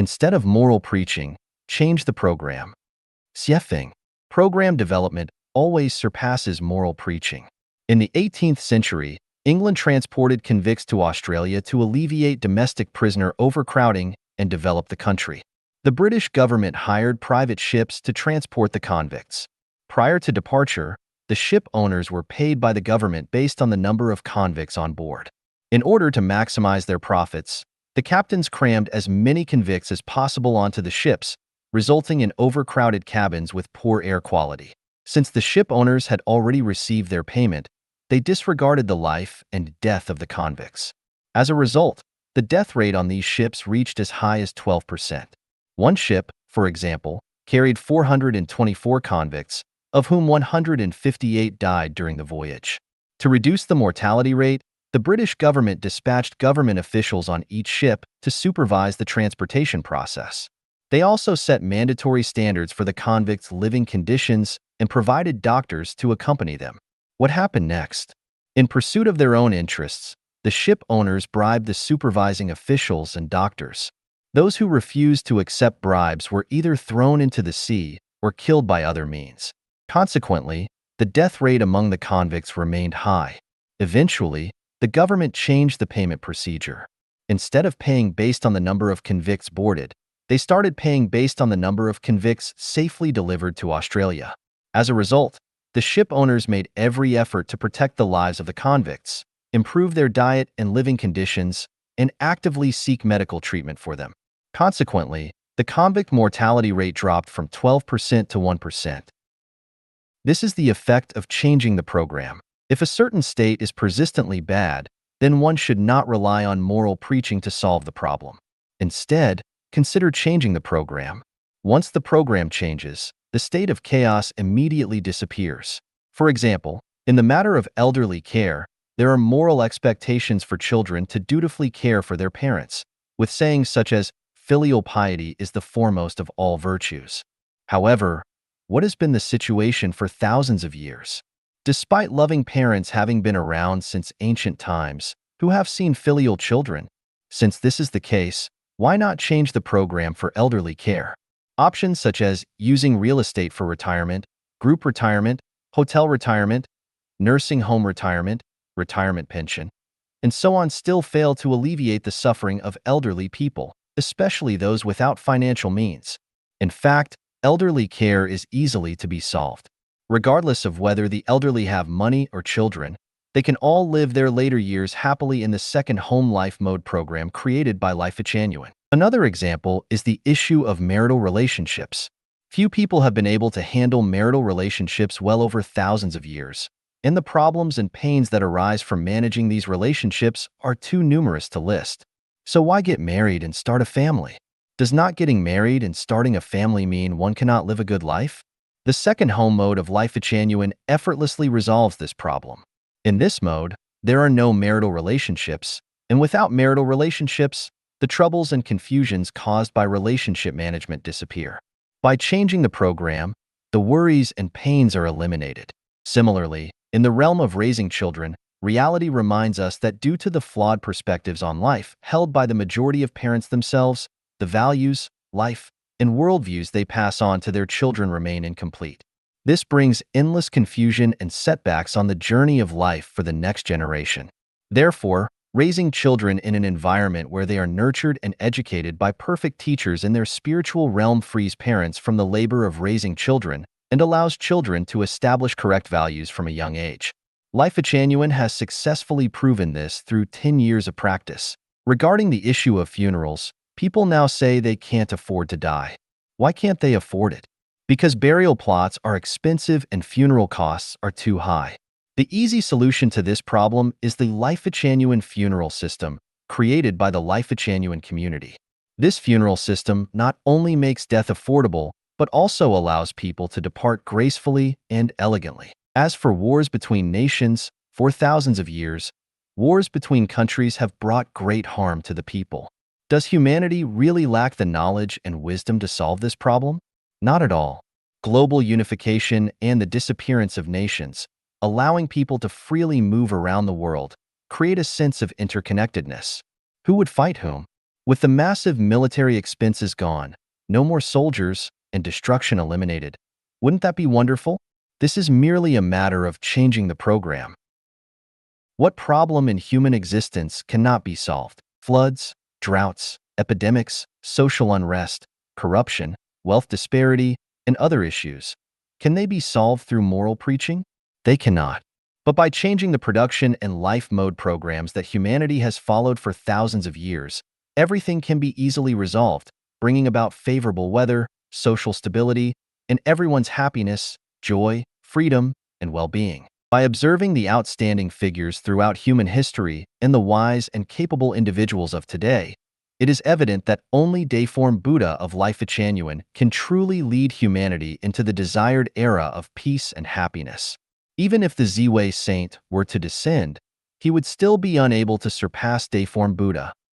Instead of moral preaching, change the program. Siefing. Program development always surpasses moral preaching. In the 18th century, England transported convicts to Australia to alleviate domestic prisoner overcrowding and develop the country. The British government hired private ships to transport the convicts. Prior to departure, the ship owners were paid by the government based on the number of convicts on board. In order to maximize their profits, the captains crammed as many convicts as possible onto the ships, resulting in overcrowded cabins with poor air quality. Since the ship owners had already received their payment, they disregarded the life and death of the convicts. As a result, the death rate on these ships reached as high as 12%. One ship, for example, carried 424 convicts, of whom 158 died during the voyage. To reduce the mortality rate, the British government dispatched government officials on each ship to supervise the transportation process. They also set mandatory standards for the convicts' living conditions and provided doctors to accompany them. What happened next? In pursuit of their own interests, the ship owners bribed the supervising officials and doctors. Those who refused to accept bribes were either thrown into the sea or killed by other means. Consequently, the death rate among the convicts remained high. Eventually, the government changed the payment procedure. Instead of paying based on the number of convicts boarded, they started paying based on the number of convicts safely delivered to Australia. As a result, the ship owners made every effort to protect the lives of the convicts, improve their diet and living conditions, and actively seek medical treatment for them. Consequently, the convict mortality rate dropped from 12% to 1%. This is the effect of changing the program. If a certain state is persistently bad, then one should not rely on moral preaching to solve the problem. Instead, consider changing the program. Once the program changes, the state of chaos immediately disappears. For example, in the matter of elderly care, there are moral expectations for children to dutifully care for their parents, with sayings such as, "Filial piety is the foremost of all virtues." However, what has been the situation for thousands of years? Despite loving parents having been around since ancient times, who have seen filial children? Since this is the case, why not change the program for elderly care? Options such as using real estate for retirement, group retirement, hotel retirement, nursing home retirement, retirement pension, and so on still fail to alleviate the suffering of elderly people, especially those without financial means. In fact, elderly care is easily to be solved. Regardless of whether the elderly have money or children, they can all live their later years happily in the second home life mode program created by Life Genuine. Another example is the issue of marital relationships. Few people have been able to handle marital relationships well over thousands of years, and the problems and pains that arise from managing these relationships are too numerous to list. So why get married and start a family? Does not getting married and starting a family mean one cannot live a good life? The second home mode of Life Genuine effortlessly resolves this problem. In this mode, there are no marital relationships, and without marital relationships, the troubles and confusions caused by relationship management disappear. By changing the program, the worries and pains are eliminated. Similarly, in the realm of raising children, reality reminds us that due to the flawed perspectives on life held by the majority of parents themselves, the values, life, and worldviews they pass on to their children remain incomplete. This brings endless confusion and setbacks on the journey of life for the next generation. Therefore, raising children in an environment where they are nurtured and educated by perfect teachers in their spiritual realm frees parents from the labor of raising children and allows children to establish correct values from a young age. Life Genuine has successfully proven this through 10 years of practice. Regarding the issue of funerals, people now say they can't afford to die. Why can't they afford it? Because burial plots are expensive and funeral costs are too high. The easy solution to this problem is the Life Genuine funeral system, created by the Life Genuine community. This funeral system not only makes death affordable, but also allows people to depart gracefully and elegantly. As for wars between nations, for thousands of years, wars between countries have brought great harm to the people. Does humanity really lack the knowledge and wisdom to solve this problem? Not at all. Global unification and the disappearance of nations, allowing people to freely move around the world, create a sense of interconnectedness. Who would fight whom? With the massive military expenses gone, no more soldiers, and destruction eliminated, wouldn't that be wonderful? This is merely a matter of changing the program. What problem in human existence cannot be solved? Floods, droughts, epidemics, social unrest, corruption, wealth disparity, and other issues. Can they be solved through moral preaching? They cannot. But by changing the production and life mode programs that humanity has followed for thousands of years, everything can be easily resolved, bringing about favorable weather, social stability, and everyone's happiness, joy, freedom, and well-being. By observing the outstanding figures throughout human history and the wise and capable individuals of today, it is evident that only Deiform Buddha of Life Changyuan can truly lead humanity into the desired era of peace and happiness. Even if the Ziwei saint were to descend, he would still be unable to surpass Deiform Buddha.